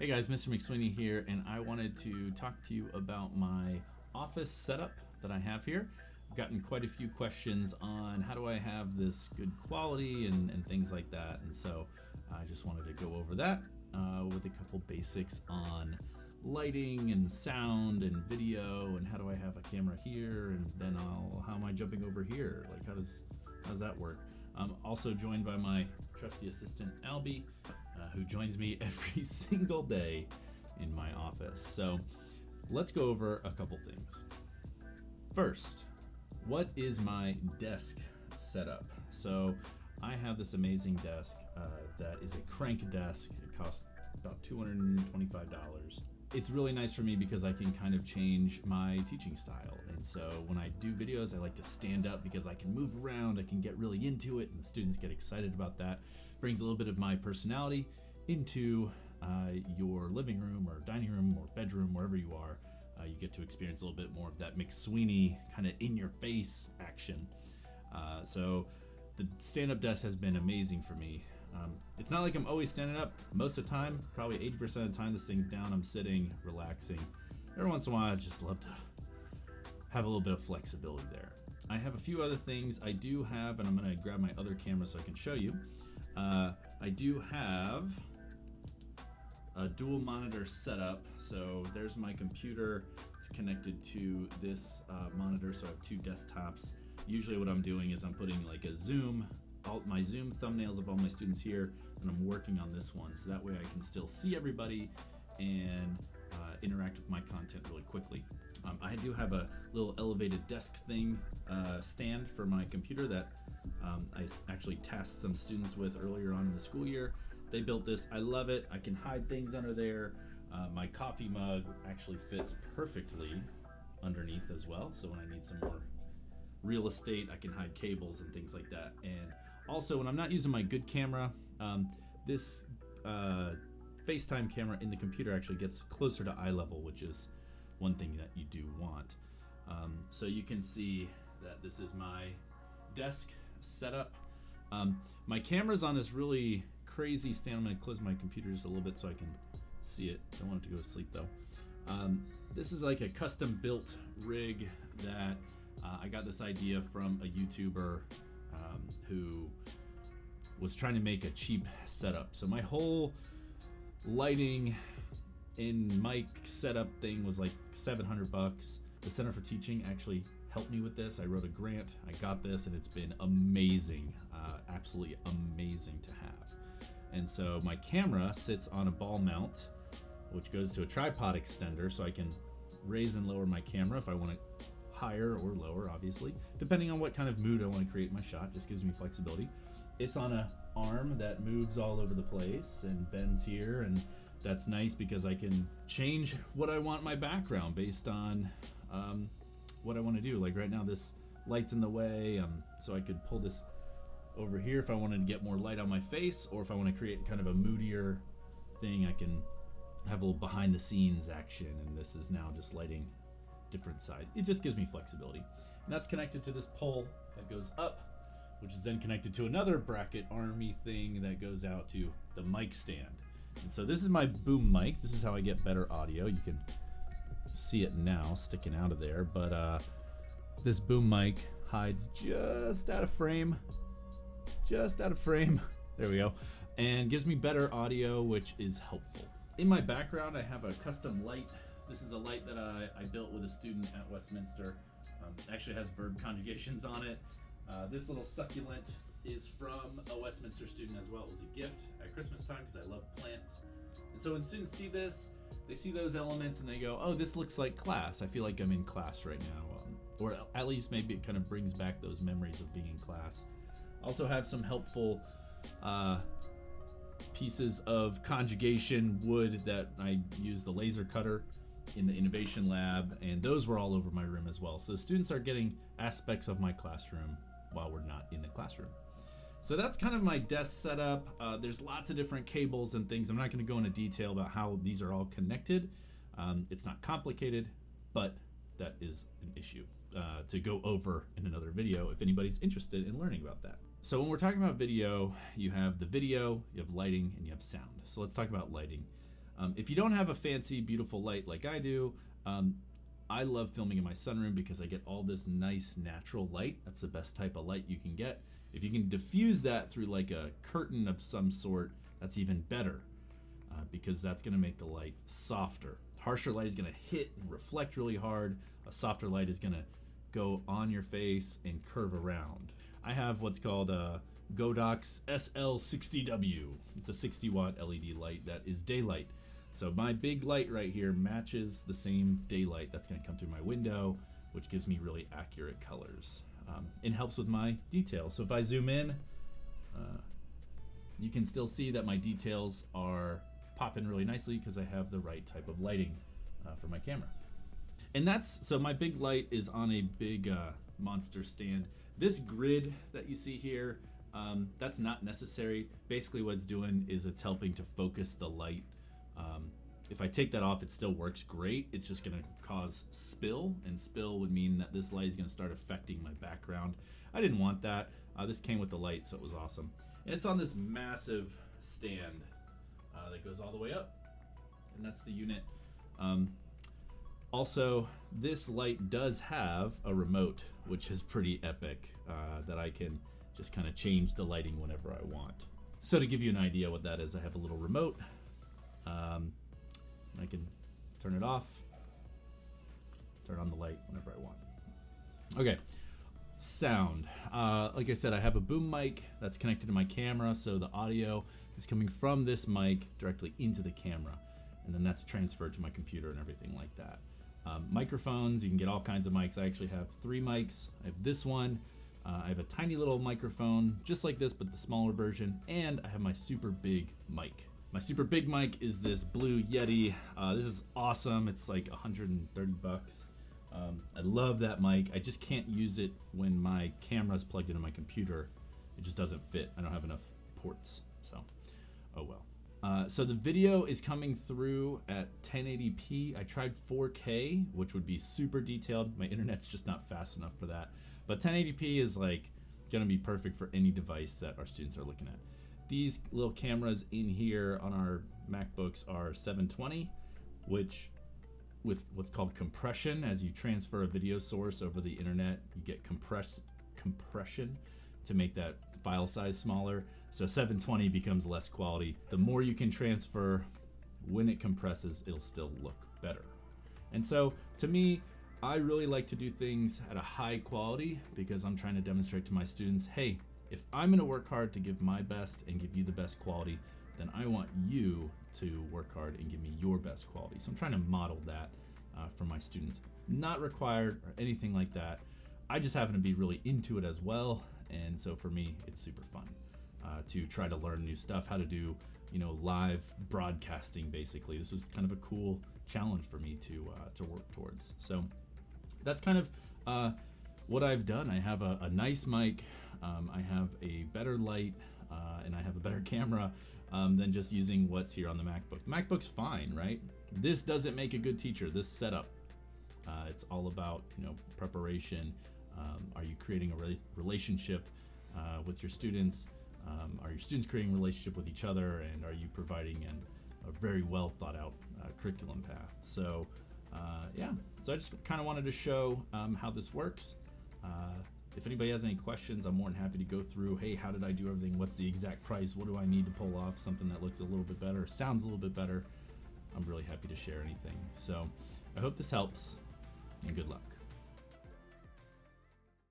Hey guys, Mr. McSweeney here, and I wanted to talk to you about my office setup that I have here. I've gotten quite a few questions on how do I have this good quality and things like that, and so I just wanted to go over that with a couple basics on lighting and sound and video, and how do I have a camera here, and then how am I jumping over here? Like how does that work? I'm also joined by my trusty assistant Albie, who joins me every single day in my office. So let's go over a couple things. First, what is my desk setup? So I have this amazing desk that is a crank desk. It costs about $225. It's really nice for me because I can kind of change my teaching style. And so when I do videos, I like to stand up because I can move around, I can get really into it, and the students get excited about that. Brings a little bit of my personality into your living room or dining room or bedroom, wherever you are. You get to experience a little bit more of that McSweeney kind of in your face action. So the stand-up desk has been amazing for me. It's not like I'm always standing up. Most of the time, probably 80% of the time, this thing's down. I'm sitting, relaxing. Every once in a while, I just love to have a little bit of flexibility there. I have a few other things I do have, and I'm gonna grab my other camera so I can show you. I do have a dual monitor setup. So there's my computer. It's connected to this monitor, so I have two desktops. Usually what I'm doing is I'm putting like a Zoom, my Zoom thumbnails of all my students here, and I'm working on this one, so that way I can still see everybody and interact with my content really quickly. I do have a little elevated desk thing stand for my computer that I actually tasked some students with earlier on in the school year. They built this. I love it. I can hide things under there. My coffee mug actually fits perfectly underneath as well, so when I need some more real estate, I can hide cables and things like that. And also, when I'm not using my good camera, this FaceTime camera in the computer actually gets closer to eye level, which is one thing that you do want. So you can see that this is my desk setup. My camera's on this really crazy stand. I'm going to close my computer just a little bit so I can see it. Don't want it to go to sleep though. This is like a custom built rig that I got this idea from a YouTuber who was trying to make a cheap setup. So my whole lighting and mic setup thing was like $700. The Center for Teaching actually helped me with this. I wrote a grant, I got this, and it's been amazing, absolutely amazing to have. And so my camera sits on a ball mount, which goes to a tripod extender, so I can raise and lower my camera if I want to higher or lower, obviously, depending on what kind of mood I want to create my shot. Just gives me flexibility. It's on an arm that moves all over the place and bends here, and that's nice because I can change what I want my background based on what I want to do. Like right now, this light's in the way, so I could pull this over here if I wanted to get more light on my face, or if I want to create kind of a moodier thing, I can have a little behind the scenes action, and this is now just lighting different side. It just gives me flexibility. And that's connected to this pole that goes up, which is then connected to another bracket army thing that goes out to the mic stand. And so this is my boom mic. This is how I get better audio. You can see it now sticking out of there, but this boom mic hides just out of frame. Just out of frame. There we go. And gives me better audio, which is helpful. In my background, I have a custom light. This is a light that I built with a student at Westminster. Actually has verb conjugations on it. This little succulent is from a Westminster student as well. It was a gift at Christmas time because I love plants. And so when students see this, they see those elements and they go, oh, this looks like class. I feel like I'm in class right now. Or at least maybe it kind of brings back those memories of being in class. Also have some helpful pieces of conjugation wood that I use the laser cutter in the innovation lab, and those were all over my room as well. So students are getting aspects of my classroom while we're not in the classroom. So that's kind of my desk setup. There's lots of different cables and things. I'm not going to go into detail about how these are all connected. It's not complicated, but that is an issue to go over in another video if anybody's interested in learning about that. So when we're talking about video, you have the video, you have lighting, and you have sound. So let's talk about lighting. If you don't have a fancy, beautiful light like I do, I love filming in my sunroom because I get all this nice natural light. That's the best type of light you can get. If you can diffuse that through like a curtain of some sort, that's even better because that's gonna make the light softer. Harsher light is gonna hit and reflect really hard. A softer light is gonna go on your face and curve around. I have what's called a Godox SL60W. It's a 60 watt LED light that is daylight. So my big light right here matches the same daylight that's gonna come through my window, which gives me really accurate colors. It helps with my details. So if I zoom in, you can still see that my details are popping really nicely because I have the right type of lighting for my camera. And so my big light is on a big monster stand. This grid that you see here, that's not necessary. Basically what it's doing is it's helping to focus the light. If I take that off, it still works great. It's just gonna cause spill, and spill would mean that this light is gonna start affecting my background. I didn't want that. This came with the light, so it was awesome. And it's on this massive stand that goes all the way up, and that's the unit. Also, this light does have a remote, which is pretty epic, that I can just kind of change the lighting whenever I want. So to give you an idea what that is, I have a little remote. I can turn it off, turn on the light whenever I want. Okay, sound. Like I said, I have a boom mic that's connected to my camera, so the audio is coming from this mic directly into the camera, and then that's transferred to my computer and everything like that. Microphones, you can get all kinds of mics. I actually have 3 mics. I have this one, I have a tiny little microphone just like this but the smaller version, and I have my super big mic. My super big mic is this Blue Yeti. This is awesome. It's like 130 bucks. I love that mic. I just can't use it when my camera's plugged into my computer. It just doesn't fit. I don't have enough ports, so oh well. So the video is coming through at 1080p. I tried 4K, which would be super detailed. My internet's just not fast enough for that. But 1080p is like gonna be perfect for any device that our students are looking at. These little cameras in here on our MacBooks are 720, which with what's called compression, as you transfer a video source over the internet, you get compression to make that file size smaller. So 720 becomes less quality. The more you can transfer, when it compresses, it'll still look better. And so to me, I really like to do things at a high quality because I'm trying to demonstrate to my students, hey, if I'm gonna work hard to give my best and give you the best quality, then I want you to work hard and give me your best quality. So I'm trying to model that for my students. Not required or anything like that. I just happen to be really into it as well. And so for me, it's super fun to try to learn new stuff, how to do, live broadcasting basically. This was kind of a cool challenge for me to work towards. So that's kind of what I've done. I have a nice mic. I have a better light and I have a better camera than just using what's here on the MacBook. The MacBook's fine, right? This doesn't make a good teacher, this setup. It's all about preparation. Are you creating a relationship with your students? Are your students creating a relationship with each other? And are you providing a very well thought out curriculum path? So yeah, so I just kind of wanted to show how this works. If anybody has any questions, I'm more than happy to go through, hey, how did I do everything? What's the exact price? What do I need to pull off? Something that looks a little bit better, sounds a little bit better. I'm really happy to share anything. So I hope this helps, and good luck.